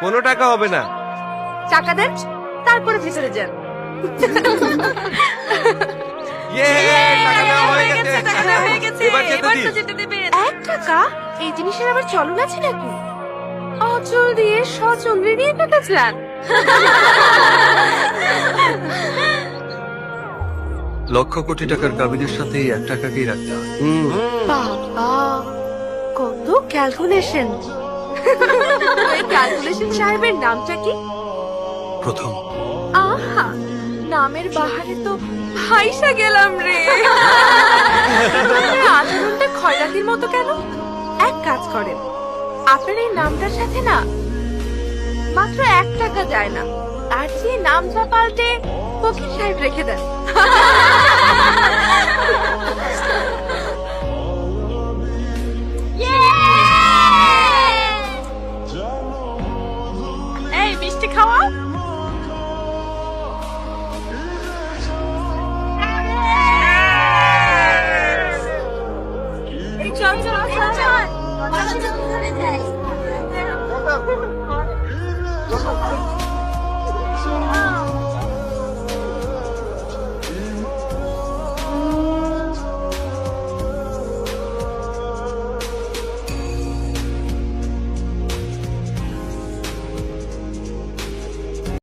কোনো টাকা হবে না। টাকা দেন, তারপরে ভিতরে যান। ইয়ে, টাকা দেওয়া হয়ে গেছে। এবার যেতে দিন। 1 টাকা? এই জিনিসের আবার চলন আছে নাকি? অচল দিয়ে সচল নিয়ে টাকা চান? লক্ষ কোটি টাকার কাবিনের সাথে এই 1 টাকাকেই রাখতে হয়। বাবা, কত ক্যালকুলেশন! ওই ক্যালকুলেশন সাহেবের নামটা কি? প্রথম আহা, নামের বাহারে তো ভাইসা গেলাম রে। আচরণটা খয়রাতির মতো কেন? এক কাজ করেন, আপনার এই নামটার সাথে না মাত্র 1 টাকা যায় না, তার চেয়ে নামটা পাল্টে ফকির সাহেব রেখে দেন। এই মিষ্টি খাওয়া। চল চল চল।